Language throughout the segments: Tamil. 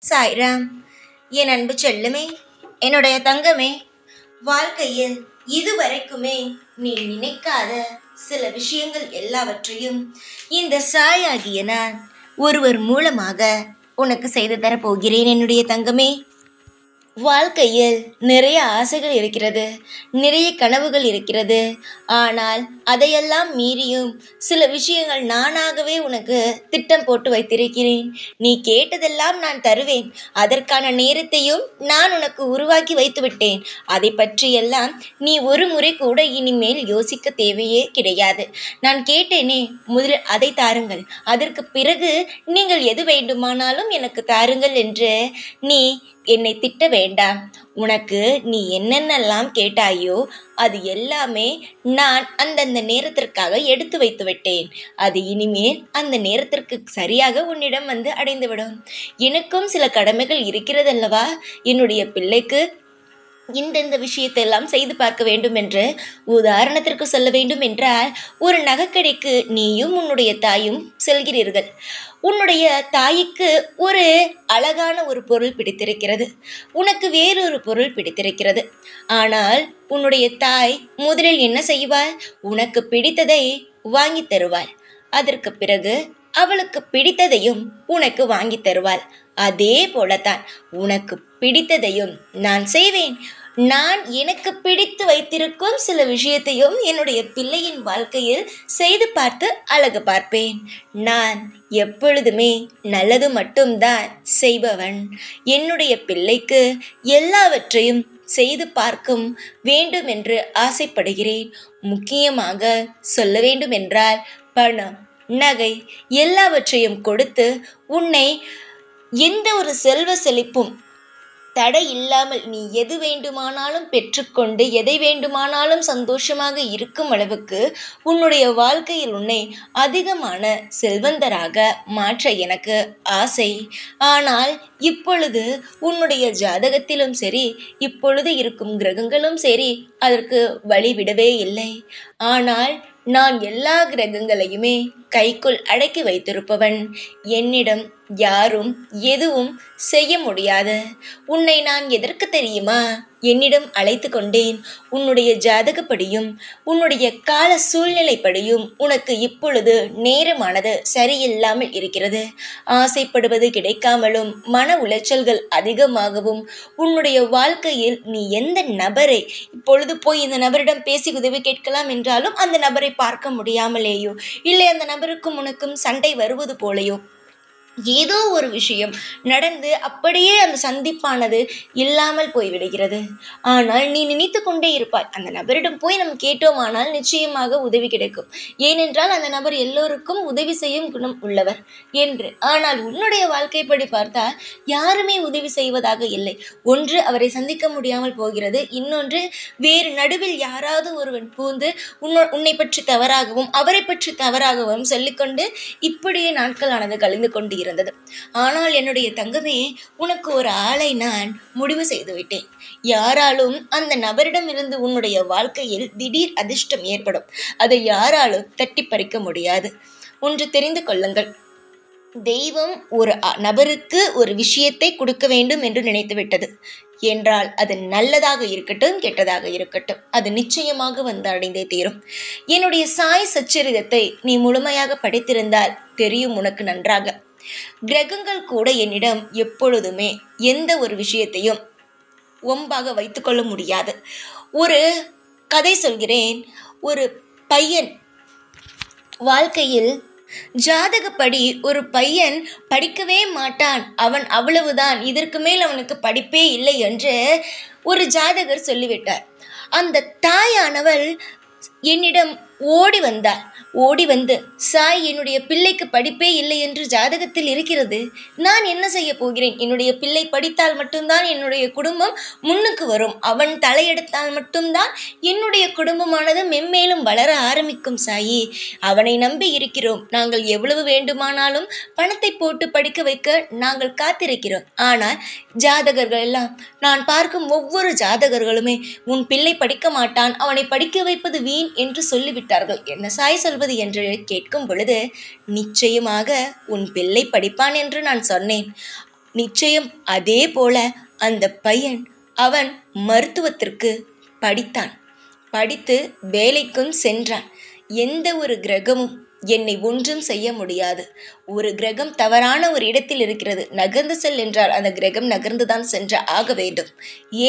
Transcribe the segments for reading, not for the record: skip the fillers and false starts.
சாய்ராம். என் அன்பு செல்லுமே, என்னுடைய தங்கமே, வாழ்க்கையில் இதுவரைக்குமே நீ நினைக்காத சில விஷயங்கள் எல்லாவற்றையும் இந்த சாயாகிய நான் ஒருவர் மூலமாக உனக்கு செய்து தரப்போகிறேன் என்னுடைய தங்கமே. வாழ்க்கையில் நிறைய ஆசைகள் இருக்கிறது, நிறைய கனவுகள் இருக்கிறது. ஆனால் அதையெல்லாம் மீறியும் சில விஷயங்கள் நானாகவே உனக்கு திட்டம் போட்டு வைத்திருக்கிறேன். நீ கேட்டதெல்லாம் நான் தருவேன். அதற்கான நேரத்தையும் நான் உனக்கு உருவாக்கி வைத்து விட்டேன். அதை பற்றியெல்லாம் நீ ஒரு முறை கூட இனிமேல் யோசிக்க தேவையே கிடையாது. நான் கேட்டேனே, முதலில் அதை தாருங்கள். அதற்கு பிறகு நீங்கள் எது வேண்டுமானாலும் எனக்கு தாருங்கள் என்று நீ என்னை திட்ட வேண்டாம். உனக்கு நீ என்னென்னலாம் கேட்டாயோ அது எல்லாமே நான் அந்தந்த நேரத்திற்காக எடுத்து வைத்து விட்டேன். அது இனிமேல் அந்த நேரத்திற்கு சரியாக உன்னிடம் வந்து அடைந்துவிடும். எனக்கும் சில கடமைகள் இருக்கிறதல்லவா? என்னுடைய பிள்ளைக்கு இந்தந்த விஷயத்தெல்லாம் செய்து பார்க்க வேண்டும் என்று உதாரணத்திற்கு சொல்ல வேண்டும் என்றால், ஒரு நகைக்கடைக்கு நீயும் உன்னுடைய தாயும் செல்கிறீர்கள். உன்னுடைய தாய்க்கு ஒரு அழகான ஒரு பொருள் பிடித்திருக்கிறது, உனக்கு வேறொரு பொருள் பிடித்திருக்கிறது. ஆனால் உன்னுடைய தாய் முதலில் என்ன செய்வாள்? உனக்கு பிடித்ததை வாங்கி தருவாள். அதற்கு பிறகு அவளுக்கு பிடித்ததையும் உனக்கு வாங்கி தருவாள். அதே போலத்தான் உனக்கு பிடித்ததையும் நான் செய்வேன். நான் எனக்கு பிடித்து வைத்திருக்கும் சில விஷயத்தையும் என்னுடைய பிள்ளையின் வாழ்க்கையில் செய்து பார்த்து அழகு பார்ப்பேன். நான் எப்பொழுதுமே நல்லது மட்டும்தான் செய்பவன். என்னுடைய பிள்ளைக்கு எல்லாவற்றையும் செய்து பார்க்கும் வேண்டும் என்று ஆசைப்படுகிறேன். முக்கியமாக சொல்ல வேண்டும் என்றால், பணம், நகை எல்லாவற்றையும் கொடுத்து உன்னை எந்த ஒரு செல்வ செழிப்பும் தடை இல்லாமல் நீ எது வேண்டுமானாலும் பெற்றுக்கொண்டு எதை வேண்டுமானாலும் சந்தோஷமாக இருக்கும் அளவுக்கு உன்னுடைய வாழ்க்கையில் உன்னை அதிகமான செல்வந்தராக மாற்ற எனக்கு ஆசை. ஆனால் இப்பொழுது உன்னுடைய ஜாதகத்திலும் சரி, இப்பொழுது இருக்கும் கிரகங்களும் சரி, அதற்கு வழிவிடவே இல்லை. ஆனால் நான் எல்லா கிரகங்களையுமே கைக்குள் அடக்கி வைத்திருப்பவன். என்னிடம் யாரும் எதுவும் செய்ய முடியாது. உன்னை நான் எதற்கு தெரியுமா என்னிடம் அழைத்து கொண்டேன்? உன்னுடைய ஜாதகப்படியும் உன்னுடைய கால சூழ்நிலைப்படியும் உனக்கு இப்பொழுது நேரமானது சரியில்லாமல் இருக்கிறது. ஆசைப்படுவது கிடைக்காமலும் மன உளைச்சல்கள் அதிகமாகவும் உன்னுடைய வாழ்க்கையில் நீ எந்த நபரை இப்பொழுது போய் இந்த நபரிடம் பேசி உதவி கேட்கலாம் என்றாலும் அந்த நபரை பார்க்க முடியாமலேயோ, இல்லை அந்த நபருக்கும் உனக்கும் சண்டை வருவது போலையோ ஏதோ ஒரு விஷயம் நடந்து அப்படியே அந்த சந்திப்பானது இல்லாமல் போய்விடுகிறது. ஆனால் நீ நினைத்து கொண்டே இருப்பாய், அந்த நபரிடம் போய் நம்ம கேட்டோமானால் நிச்சயமாக உதவி கிடைக்கும், ஏனென்றால் அந்த நபர் எல்லோருக்கும் உதவி செய்யும் குணம் உள்ளவர் என்று. ஆனால் உன்னுடைய வாழ்க்கைப்படி பார்த்தால் யாருமே உதவி செய்வதாக இல்லை. ஒன்று அவரை சந்திக்க முடியாமல் போகிறது, இன்னொன்று வேறு நடுவில் யாராவது ஒருவன் பூந்து உன்னை பற்றி தவறாகவும் அவரை பற்றி தவறாகவும் சொல்லிக்கொண்டு இப்படியே நாட்களானது கழிந்து கொண்டு இருந்தது. ஆனால் என்னுடைய தங்கமே, உனக்கு ஒரு ஆளை நான் முடிவு செய்து விட்டேன். யாராலும் அந்த நபரிடம் இருந்து உன்னுடைய வாழ்க்கையில் திடீர் அதிர்ஷ்டம் ஏற்படும். அதை யாராலும் தட்டி பறிக்க முடியாது. ஒன்று தெரிந்து கொள்ளுங்கள், தெய்வம் ஒரு நபருக்கு ஒரு விஷயத்தை கொடுக்க வேண்டும் என்று நினைத்து விட்டது என்றால் அது நல்லதாக இருக்கட்டும் கெட்டதாக இருக்கட்டும், அது நிச்சயமாக வந்து அடைந்தே தீரும். என்னுடைய சாய் சச்சரிதத்தை நீ முழுமையாக படித்திருந்தால் தெரியும் உனக்கு நன்றாக. கிரகங்கள் கூட என்னிடம் எப்பொழுதுமே எந்த ஒரு விஷயத்தையும் ஒம்பாக வைத்துக்கொள்ள முடியாது. ஒரு கதை சொல்கிறேன். ஒரு பையன் வாழ்க்கையில் ஜாதகப்படி ஒரு பையன் படிக்கவே மாட்டான், அவன் அவ்வளவுதான், இதற்கு மேல் அவனுக்கு படிப்பே இல்லை என்று ஒரு ஜாதகர் சொல்லிவிட்டார். அந்த தாயானவள் என்னிடம் ஓடி வந்தாள். ஓடி வந்து, சாய், என்னுடைய பிள்ளைக்கு படிப்பே இல்லை என்று ஜாதகத்தில் இருக்கிறது, நான் என்ன செய்ய போகிறேன்? என்னுடைய பிள்ளை படித்தால் மட்டும்தான் என்னுடைய குடும்பம் முன்னுக்கு வரும், அவன் தலையெடுத்தால் மட்டும்தான் என்னுடைய குடும்பமானது மென்மேலும் வளர ஆரம்பிக்கும் சாயி. அவனை நம்பி இருக்கிறோம், நாங்கள் எவ்வளவு வேண்டுமானாலும் பணத்தை போட்டு படிக்க வைக்க நாங்கள் காத்திருக்கிறோம். ஆனால் ஜாதகர்கள் எல்லாம், நான் பார்க்கும் ஒவ்வொரு ஜாதகர்களுமே உன் பிள்ளை படிக்க மாட்டான், அவனை படிக்க வைப்பது வீண் என்று சொல்லிவிட்டார்கள். என்ன சாய் சொல்வது என்று கேட்கும் பொழுது, நிச்சயமாக உன் பிள்ளை படிப்பான் என்று நான் சொன்னேன். நிச்சயம் அதே போல அந்த பையன் அவன் மருத்துவத்திற்கு படித்தான். படித்து வேலைக்கும் சென்றான். எந்த ஒரு கிரகமும் என்னை ஒன்றும் செய்ய முடியாது. ஒரு கிரகம் தவறான ஒரு இடத்தில் இருக்கிறது, நகர்ந்து செல் என்றால் அந்த கிரகம் நகர்ந்துதான் சென்று ஆக வேண்டும்.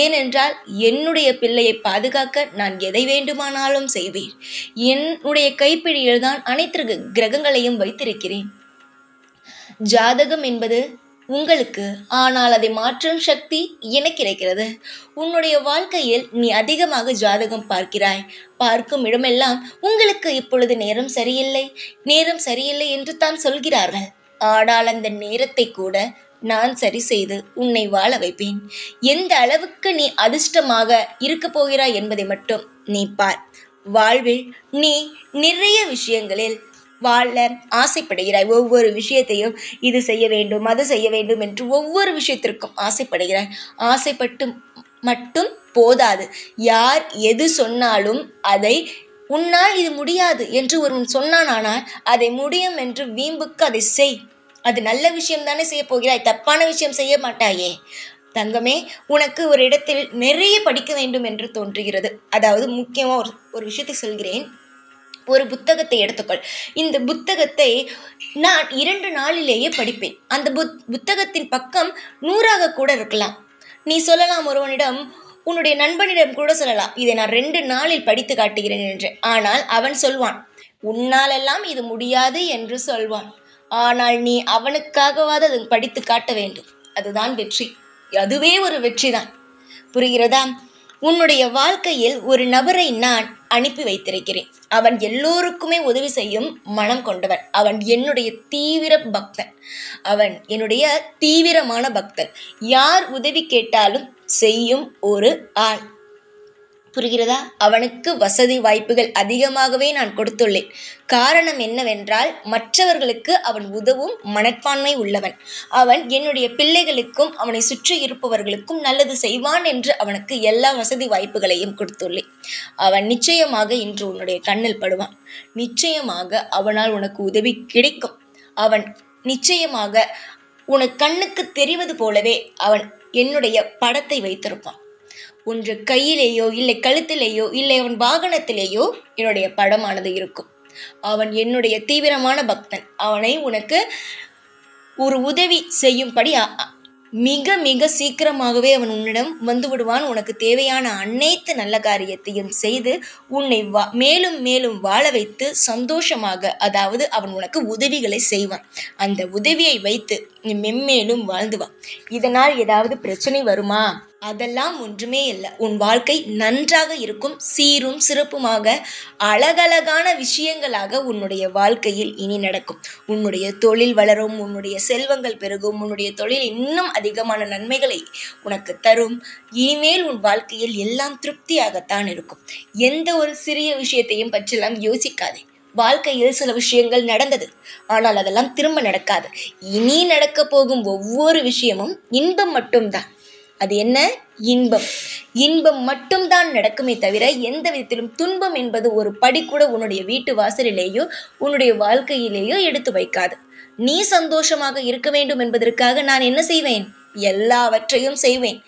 ஏனென்றால் என்னுடைய பிள்ளையை பாதுகாக்க நான் எதை வேண்டுமானாலும் செய்வேன். என்னுடைய கைப்பிடியில் தான் அனைத்து கிரகங்களையும் வைத்திருக்கிறேன். ஜாதகம் என்பது உங்களுக்கு, ஆனால் அதை மாற்றும் சக்தி எனக்கு இருக்கிறது. உன்னுடைய வாழ்க்கையில் நீ அதிகமாக ஜாதகம் பார்க்கிறாய். பார்க்கும் இடமெல்லாம் உங்களுக்கு இப்பொழுது நேரம் சரியில்லை என்று தான் சொல்கிறார்கள். ஆனால் அந்த நேரத்தை கூட நான் சரி செய்து உன்னை வாழ வைப்பேன். எந்த அளவுக்கு நீ அதிர்ஷ்டமாக இருக்கப் போகிறாய் என்பதை மட்டும் நீ பார். வாழ்வில் நீ நிறைய விஷயங்களில் வாழ ஆசைப்படுகிறாய். ஒவ்வொரு விஷயத்தையும் இது செய்ய வேண்டும், அது செய்ய வேண்டும் என்று ஒவ்வொரு விஷயத்திற்கும் ஆசைப்படுகிறாய். ஆசைப்பட்டு மட்டும் போதாது. யார் எது சொன்னாலும் அதை உன்னால் இது முடியாது என்று ஒருவன் சொன்னானால் அதை முடியும் என்று வீம்புக்கு அதை செய். அது நல்ல விஷயம் தானே செய்ய போகிறாய், தப்பான விஷயம் செய்ய மாட்டாயே. தங்கமே, உனக்கு ஒரு இடத்தில் நிறைய படிக்க வேண்டும் என்று தோன்றுகிறது. அதாவது முக்கியமாக ஒரு விஷயத்தை சொல்கிறேன். ஒரு புத்தகத்தை எடுத்துக்கொள். இந்த புத்தகத்தை நான் 2 நாளிலேயே படிப்பேன். அந்த புத்தகத்தின் பக்கம் 100 கூட இருக்கலாம். நீ சொல்லலாம் ஒருவனிடம், உன்னுடைய நண்பனிடம் கூட சொல்லலாம், இதை நான் 2 நாளில் படித்து காட்டுகிறேன் என்று. ஆனால் அவன் சொல்வான், உன்னாலெல்லாம் இது முடியாது என்று சொல்வான். ஆனால் நீ அவனுக்காகவாது அதை படித்து காட்ட வேண்டும். அதுதான் வெற்றி. அதுவே ஒரு வெற்றி தான். புரிகிறதா? உன்னுடைய வாழ்க்கையில் ஒரு நபரை நான் அனுப்பி வைத்திருக்கிறேன். அவன் எல்லோருக்குமே உதவி செய்யும் மனம் கொண்டவன். அவன் என்னுடைய தீவிர பக்தன். அவன் என்னுடைய தீவிரமான பக்தன். யார் உதவி கேட்டாலும் செய்யும் ஒரு ஆள். புரிகிறதா? அவனுக்கு வசதி வாய்ப்புகள் அதிகமாகவே நான் கொடுத்துள்ளேன். காரணம் என்னவென்றால், மற்றவர்களுக்கு அவன் உதவும் மனப்பான்மை உள்ளவன். அவன் என்னுடைய பிள்ளைகளுக்கும் அவனை சுற்றி இருப்பவர்களுக்கும் நல்லது செய்வான் என்று அவனுக்கு எல்லா வசதி வாய்ப்புகளையும் கொடுத்துள்ளேன். அவன் நிச்சயமாக இன்று உன்னுடைய கண்ணில் படுவான். நிச்சயமாக அவனால் உனக்கு உதவி கிடைக்கும். அவன் நிச்சயமாக உனக்கு கண்ணுக்கு தெரிவது போலவே அவன் என்னுடைய படத்தை வைத்திருப்பான். ஒன்று கையிலேயோ இல்லை கழுத்திலேயோ இல்லை அவன் வாகனத்திலேயோ என்னுடைய படமானது இருக்கும். அவன் என்னுடைய தீவிரமான பக்தன். அவனை உனக்கு ஒரு உதவி செய்யும்படி மிக மிக சீக்கிரமாகவே அவன் உன்னிடம் வந்து விடுவான். உனக்கு தேவையான அனைத்து நல்ல காரியத்தையும் செய்து உன்னை மேலும் மேலும் வாழ வைத்து சந்தோஷமாக, அதாவது அவன் உனக்கு உதவிகளை செய்வான். அந்த உதவியை வைத்து நீ மென்மேலும் வாழ்ந்து வா. இதனால் ஏதாவது பிரச்சனை வருமா? அதெல்லாம் ஒன்றுமே இல்லை. உன் வாழ்க்கை நன்றாக இருக்கும். சீரும் சிறப்புமாக அழகழகான விஷயங்களாக உன்னுடைய வாழ்க்கையில் இனி நடக்கும். உன்னுடைய தொழில் வளரும், உன்னுடைய செல்வங்கள் பெருகும், உன்னுடைய தொழில் இன்னும் அதிகமான நன்மைகளை உனக்கு தரும். இனிமேல் உன் வாழ்க்கையில் எல்லாம் திருப்தியாகத்தான் இருக்கும். எந்த ஒரு சிறிய விஷயத்தையும் பற்றியெல்லாம் யோசிக்காதே. வாழ்க்கையில் சில விஷயங்கள் நடந்தது, ஆனால் அதெல்லாம் திரும்ப நடக்காது. இனி நடக்க போகும் ஒவ்வொரு விஷயமும் இன்பம் மட்டும்தான். அது என்ன? இன்பம். இன்பம் மட்டும்தான் நடக்குமே தவிர எந்த விதத்திலும் துன்பம் என்பது ஒரு படி கூட உன்னுடைய வீட்டு வாசலிலேயோ உன்னுடைய வாழ்க்கையிலேயோ எடுத்து வைக்காது. நீ சந்தோஷமாக இருக்க வேண்டும் என்பதற்காக நான் என்ன செய்வேன்? எல்லாவற்றையும் செய்வேன்.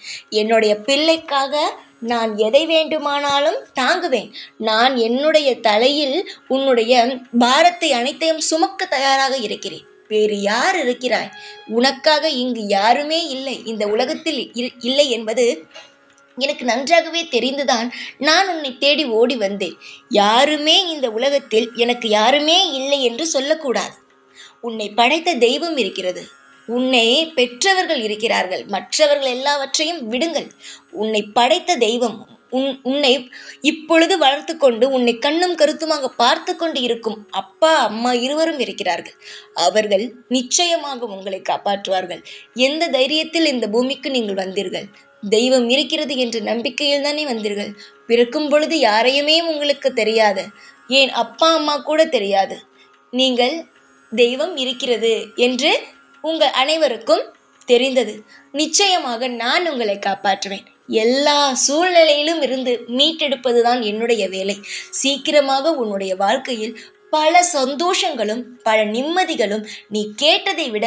என்னுடைய பிள்ளைக்காக நான் எதை வேண்டுமானாலும் தாங்குவேன். நான் என்னுடைய தலையில் உன்னுடைய பாரத்தை அனைத்தையும் சுமக்க தயாராக இருக்கிறேன். வேறு யார் இருக்கிறாய்? உனக்காக இங்கு யாருமே இல்லை. இந்த உலகத்தில் இல்லை என்பது எனக்கு நன்றாகவே தெரிந்துதான் நான் உன்னை தேடி ஓடி வந்தேன். யாருமே இந்த உலகத்தில் எனக்கு யாருமே இல்லை என்று சொல்லக்கூடாது. உன்னை படைத்த தெய்வம் இருக்கிறது. உன்னை பெற்றவர்கள் இருக்கிறார்கள். மற்றவர்கள் எல்லாவற்றையும் விடுங்கள். உன்னை படைத்த தெய்வம் உன்னை இப்பொழுது வளர்த்து கொண்டு உன்னை கண்ணும் கருத்துமாக பார்த்து கொண்டு இருக்கும் அப்பா அம்மா இருவரும் இருக்கிறார்கள். அவர்கள் நிச்சயமாக உங்களை காப்பாற்றுவார்கள். எந்த தைரியத்தில் இந்த பூமிக்கு நீங்கள் வந்தீர்கள்? தெய்வம் இருக்கிறது என்ற நம்பிக்கையில் தானே வந்தீர்கள். பிறக்கும் பொழுது யாரையுமே உங்களுக்கு தெரியாது. ஏன் அப்பா அம்மா கூட தெரியாது. நீங்கள் தெய்வம் இருக்கிறது என்று உங்கள் அனைவருக்கும் தெரிந்தது. நிச்சயமாக நான் உங்களை காப்பாற்றுவேன். எல்லா சூழ்நிலையிலும் இருந்து மீட்டெடுப்பதுதான் என்னுடைய வேலை. சீக்கிரமாக உன்னுடைய வாழ்க்கையில் பல சந்தோஷங்களும் பல நிம்மதிகளும், நீ கேட்டதை விட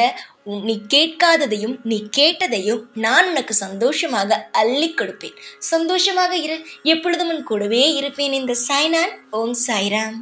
நீ கேட்காததையும் நீ கேட்டதையும் நான் உனக்கு சந்தோஷமாக அள்ளி கொடுப்பேன். சந்தோஷமாக இரு, எப்பொழுதும் உன் கூடவே இருப்பேன். இந்த சாய்னான். ஓம் சாய்ராம்.